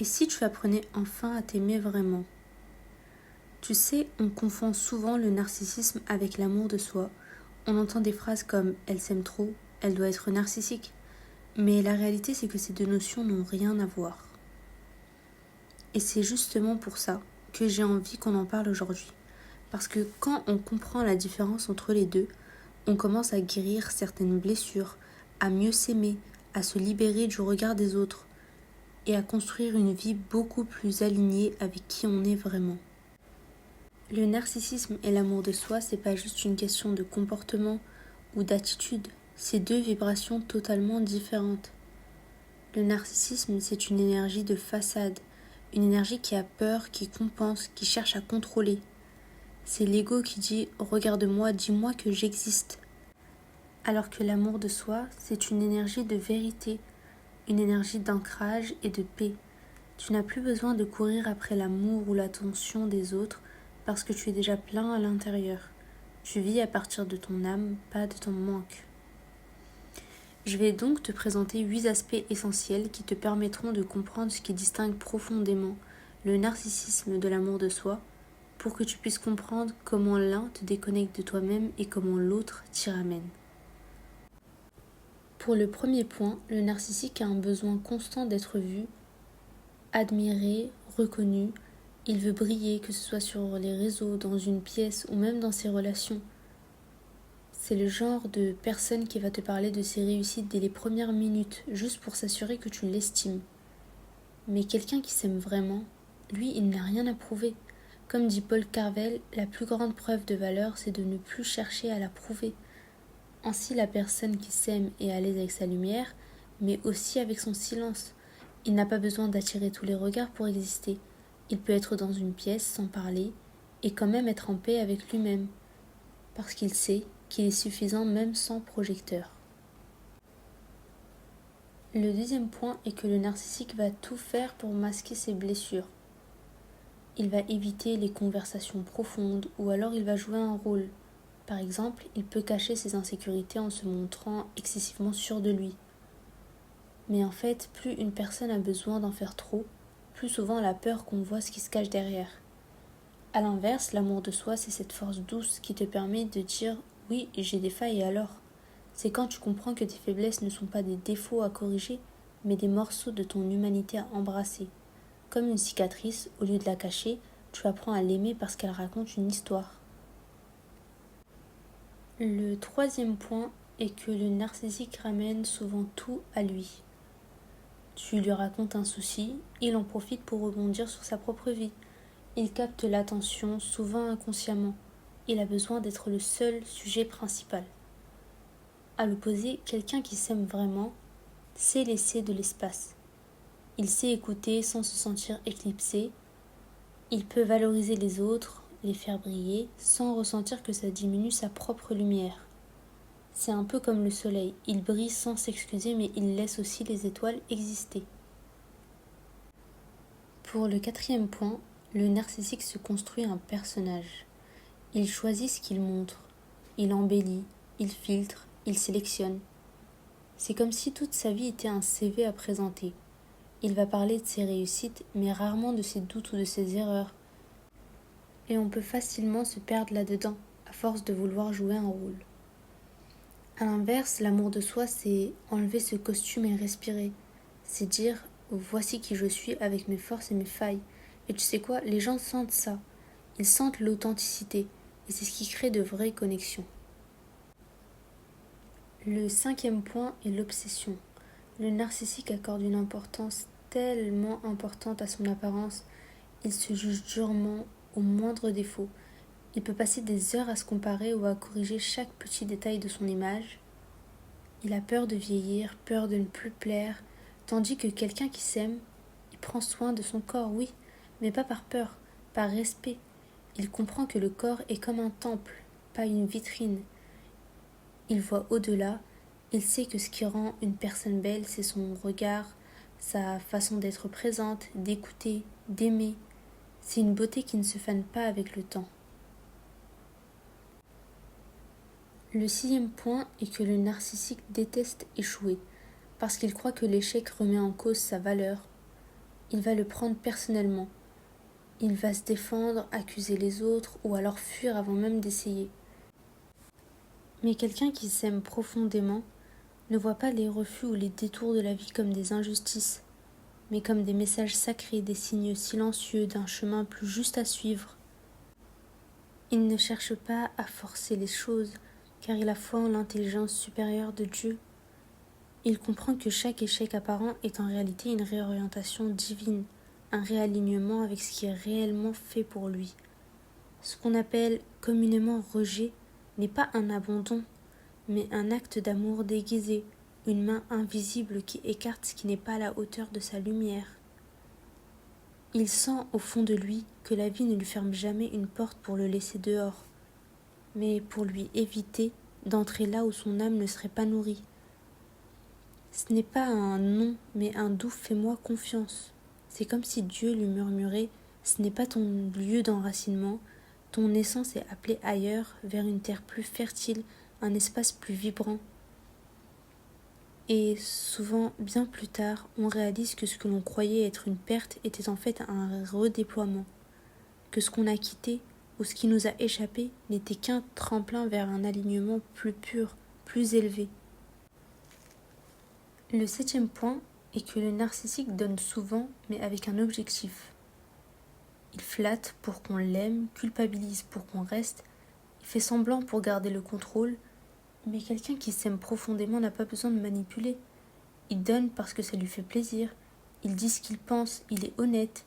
Et si tu apprenais enfin à t'aimer vraiment? Tu sais, on confond souvent le narcissisme avec l'amour de soi. On entend des phrases comme « elle s'aime trop »,« elle doit être narcissique ». Mais la réalité, c'est que ces deux notions n'ont rien à voir. Et c'est justement pour ça que j'ai envie qu'on en parle aujourd'hui. Parce que quand on comprend la différence entre les deux, on commence à guérir certaines blessures, à mieux s'aimer, à se libérer du regard des autres et à construire une vie beaucoup plus alignée avec qui on est vraiment. Le narcissisme et l'amour de soi, c'est pas juste une question de comportement ou d'attitude, c'est deux vibrations totalement différentes. Le narcissisme, c'est une énergie de façade, une énergie qui a peur, qui compense, qui cherche à contrôler. C'est l'ego qui dit « regarde-moi, dis-moi que j'existe ». Alors que l'amour de soi, c'est une énergie de vérité, une énergie d'ancrage et de paix. Tu n'as plus besoin de courir après l'amour ou l'attention des autres parce que tu es déjà plein à l'intérieur. Tu vis à partir de ton âme, pas de ton manque. Je vais donc te présenter 8 aspects essentiels qui te permettront de comprendre ce qui distingue profondément le narcissisme de l'amour de soi pour que tu puisses comprendre comment l'un te déconnecte de toi-même et comment l'autre t'y ramène. Pour le premier point, le narcissique a un besoin constant d'être vu, admiré, reconnu. Il veut briller, que ce soit sur les réseaux, dans une pièce ou même dans ses relations. C'est le genre de personne qui va te parler de ses réussites dès les premières minutes, juste pour s'assurer que tu l'estimes. Mais quelqu'un qui s'aime vraiment, lui, il n'a rien à prouver. Comme dit Paul Carvel, la plus grande preuve de valeur, c'est de ne plus chercher à la prouver. Ainsi, la personne qui s'aime est à l'aise avec sa lumière, mais aussi avec son silence. Il n'a pas besoin d'attirer tous les regards pour exister. Il peut être dans une pièce sans parler et quand même être en paix avec lui-même, parce qu'il sait qu'il est suffisant même sans projecteur. Le deuxième point est que le narcissique va tout faire pour masquer ses blessures. Il va éviter les conversations profondes ou alors il va jouer un rôle. Par exemple, il peut cacher ses insécurités en se montrant excessivement sûr de lui. Mais en fait, plus une personne a besoin d'en faire trop, plus souvent elle a peur qu'on voit ce qui se cache derrière. A l'inverse, l'amour de soi, c'est cette force douce qui te permet de dire « oui, j'ai des failles et alors ?» C'est quand tu comprends que tes faiblesses ne sont pas des défauts à corriger, mais des morceaux de ton humanité à embrasser. Comme une cicatrice, au lieu de la cacher, tu apprends à l'aimer parce qu'elle raconte une histoire. Le troisième point est que le narcissique ramène souvent tout à lui. Tu lui racontes un souci, il en profite pour rebondir sur sa propre vie. Il capte l'attention, souvent inconsciemment. Il a besoin d'être le seul sujet principal. À l'opposé, quelqu'un qui s'aime vraiment sait laisser de l'espace. Il sait écouter sans se sentir éclipsé. Il peut valoriser les autres, les faire briller, sans ressentir que ça diminue sa propre lumière. C'est un peu comme le soleil, il brille sans s'excuser mais il laisse aussi les étoiles exister. Pour le quatrième point, le narcissique se construit un personnage. Il choisit ce qu'il montre, il embellit, il filtre, il sélectionne. C'est comme si toute sa vie était un CV à présenter. Il va parler de ses réussites, mais rarement de ses doutes ou de ses erreurs. Et on peut facilement se perdre là-dedans, à force de vouloir jouer un rôle. À l'inverse, l'amour de soi, c'est enlever ce costume et respirer. C'est dire « voici qui je suis avec mes forces et mes failles ». Et tu sais quoi, les gens sentent ça. Ils sentent l'authenticité. Et c'est ce qui crée de vraies connexions. Le cinquième point est l'obsession. Le narcissique accorde une importance tellement importante à son apparence. Il se juge durement au moindre défaut. Il peut passer des heures à se comparer ou à corriger chaque petit détail de son image. Il a peur de vieillir, peur de ne plus plaire, tandis que quelqu'un qui s'aime, il prend soin de son corps, oui, mais pas par peur, par respect. Il comprend que le corps est comme un temple, pas une vitrine. Il voit au-delà, il sait que ce qui rend une personne belle, c'est son regard, sa façon d'être présente, d'écouter, d'aimer. C'est une beauté qui ne se fane pas avec le temps. Le sixième point est que le narcissique déteste échouer, parce qu'il croit que l'échec remet en cause sa valeur. il va le prendre personnellement. Il va se défendre, accuser les autres ou alors fuir avant même d'essayer. Mais quelqu'un qui s'aime profondément ne voit pas les refus ou les détours de la vie comme des injustices, mais comme des messages sacrés, des signes silencieux d'un chemin plus juste à suivre. Il ne cherche pas à forcer les choses, car il a foi en l'intelligence supérieure de Dieu. Il comprend que chaque échec apparent est en réalité une réorientation divine, un réalignement avec ce qui est réellement fait pour lui. Ce qu'on appelle communément rejet n'est pas un abandon, mais un acte d'amour déguisé, une main invisible qui écarte ce qui n'est pas à la hauteur de sa lumière. Il sent au fond de lui que la vie ne lui ferme jamais une porte pour le laisser dehors, mais pour lui éviter d'entrer là où son âme ne serait pas nourrie. Ce n'est pas un non, mais un doux fais-moi confiance. C'est comme si Dieu lui murmurait « Ce n'est pas ton lieu d'enracinement, ton essence est appelée ailleurs, vers une terre plus fertile, un espace plus vibrant. » Et souvent, bien plus tard, on réalise que ce que l'on croyait être une perte était en fait un redéploiement, que ce qu'on a quitté ou ce qui nous a échappé n'était qu'un tremplin vers un alignement plus pur, plus élevé. Le 7e point est que le narcissique donne souvent, mais avec un objectif. Il flatte pour qu'on l'aime, culpabilise pour qu'on reste, il fait semblant pour garder le contrôle, mais quelqu'un qui s'aime profondément n'a pas besoin de manipuler. Il donne parce que ça lui fait plaisir, il dit ce qu'il pense, il est honnête,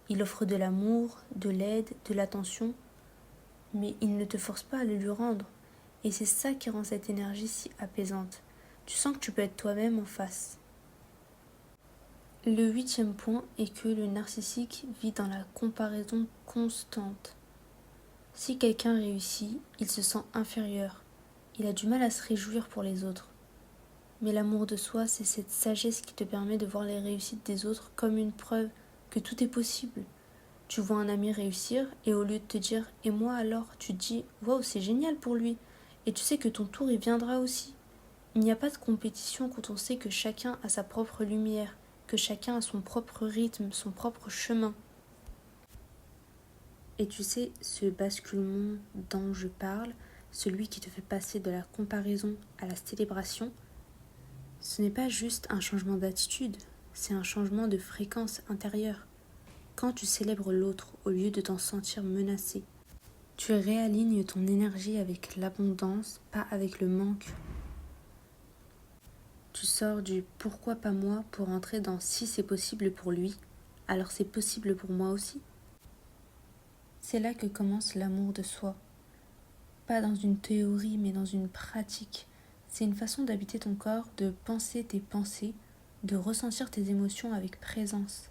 il offre de l'amour, de l'aide, de l'attention, mais il ne te force pas à le lui rendre. Et c'est ça qui rend cette énergie si apaisante. Tu sens que tu peux être toi-même en face. Le 8e point est que le narcissique vit dans la comparaison constante. Si quelqu'un réussit, il se sent inférieur. Il a du mal à se réjouir pour les autres. Mais l'amour de soi, c'est cette sagesse qui te permet de voir les réussites des autres comme une preuve que tout est possible. Tu vois un ami réussir et au lieu de te dire « et moi alors ?» tu te dis « waouh, c'est génial pour lui !» et tu sais que ton tour y viendra aussi. Il n'y a pas de compétition quand on sait que chacun a sa propre lumière, que chacun a son propre rythme, son propre chemin. Et tu sais, ce basculement dont je parle, celui qui te fait passer de la comparaison à la célébration, ce n'est pas juste un changement d'attitude, c'est un changement de fréquence intérieure. Quand tu célèbres l'autre au lieu de t'en sentir menacé, tu réalignes ton énergie avec l'abondance, pas avec le manque. Tu sors du « pourquoi pas moi » pour entrer dans « si c'est possible pour lui, alors c'est possible pour moi aussi ». C'est là que commence l'amour de soi. Pas dans une théorie, mais dans une pratique. C'est une façon d'habiter ton corps, de penser tes pensées, de ressentir tes émotions avec présence.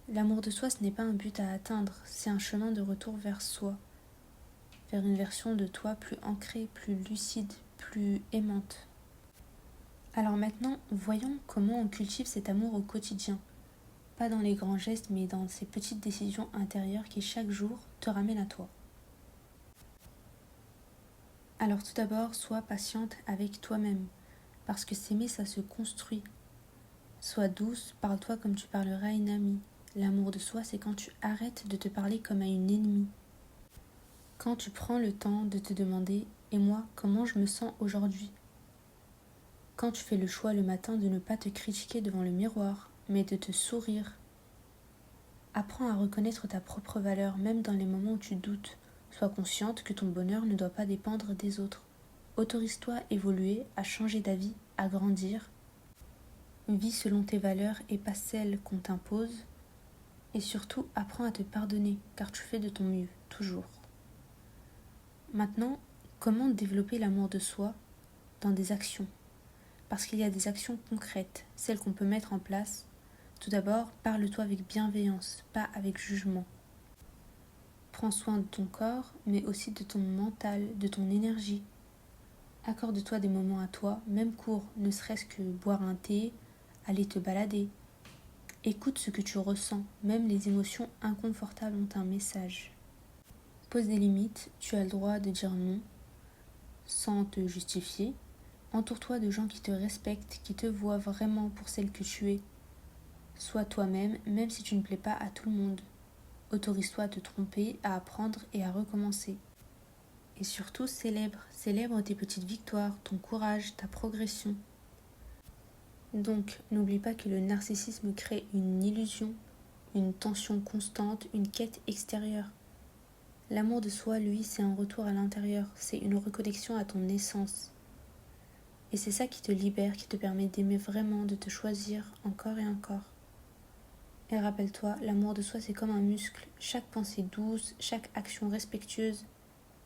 L'amour de soi, ce n'est pas un but à atteindre, c'est un chemin de retour vers soi, vers une version de toi plus ancrée, plus lucide, plus aimante. Alors maintenant, voyons comment on cultive cet amour au quotidien. Pas dans les grands gestes, mais dans ces petites décisions intérieures qui chaque jour te ramènent à toi. Alors tout d'abord, sois patiente avec toi-même, parce que s'aimer, ça se construit. Sois douce, parle-toi comme tu parlerais à une amie. L'amour de soi, c'est quand tu arrêtes de te parler comme à une ennemie. Quand tu prends le temps de te demander « et moi, comment je me sens aujourd'hui ?» Quand tu fais le choix le matin de ne pas te critiquer devant le miroir, mais de te sourire. Apprends à reconnaître ta propre valeur, même dans les moments où tu doutes. Sois consciente que ton bonheur ne doit pas dépendre des autres. Autorise-toi à évoluer, à changer d'avis, à grandir. Vis selon tes valeurs et pas celles qu'on t'impose. Et surtout, apprends à te pardonner, car tu fais de ton mieux, toujours. Maintenant, comment développer l'amour de soi dans des actions ? Parce qu'il y a des actions concrètes, celles qu'on peut mettre en place. Tout d'abord, parle-toi avec bienveillance, pas avec jugement. Prends soin de ton corps, mais aussi de ton mental, de ton énergie. Accorde-toi des moments à toi, même courts, ne serait-ce que boire un thé, aller te balader. Écoute ce que tu ressens, même les émotions inconfortables ont un message. Pose des limites, tu as le droit de dire non, sans te justifier. Entoure-toi de gens qui te respectent, qui te voient vraiment pour celle que tu es. Sois toi-même, même si tu ne plais pas à tout le monde. Autorise-toi à te tromper, à apprendre et à recommencer. Et surtout, célèbre tes petites victoires, ton courage, ta progression. Donc, n'oublie pas que le narcissisme crée une illusion, une tension constante, une quête extérieure. L'amour de soi, lui, c'est un retour à l'intérieur, c'est une reconnexion à ton essence. Et c'est ça qui te libère, qui te permet d'aimer vraiment, de te choisir encore et encore. Et rappelle-toi, l'amour de soi, c'est comme un muscle. Chaque pensée douce, chaque action respectueuse,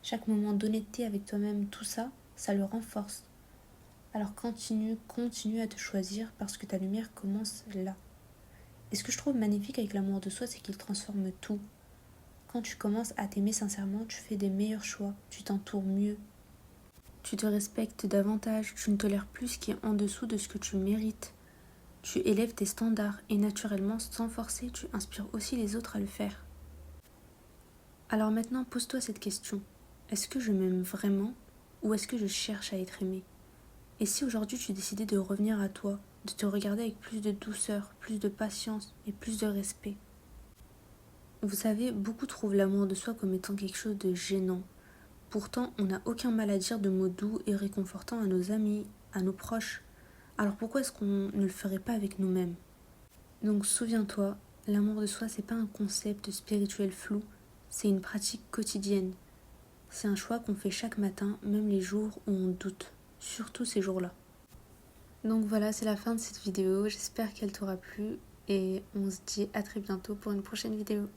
chaque moment d'honnêteté avec toi-même, tout ça, ça le renforce. Alors continue à te choisir parce que ta lumière commence là. Et ce que je trouve magnifique avec l'amour de soi, c'est qu'il transforme tout. Quand tu commences à t'aimer sincèrement, tu fais des meilleurs choix, tu t'entoures mieux. Tu te respectes davantage, tu ne tolères plus ce qui est en dessous de ce que tu mérites. Tu élèves tes standards et naturellement, sans forcer, tu inspires aussi les autres à le faire. Alors maintenant, pose-toi cette question. Est-ce que je m'aime vraiment ou est-ce que je cherche à être aimée ? Et si aujourd'hui tu décidais de revenir à toi, de te regarder avec plus de douceur, plus de patience et plus de respect ? Vous savez, beaucoup trouvent l'amour de soi comme étant quelque chose de gênant. Pourtant, on n'a aucun mal à dire de mots doux et réconfortants à nos amis, à nos proches. Alors pourquoi est-ce qu'on ne le ferait pas avec nous-mêmes ? Donc souviens-toi, l'amour de soi, c'est pas un concept spirituel flou, c'est une pratique quotidienne. C'est un choix qu'on fait chaque matin, même les jours où on doute, surtout ces jours-là. Donc voilà, c'est la fin de cette vidéo, j'espère qu'elle t'aura plu et on se dit à très bientôt pour une prochaine vidéo.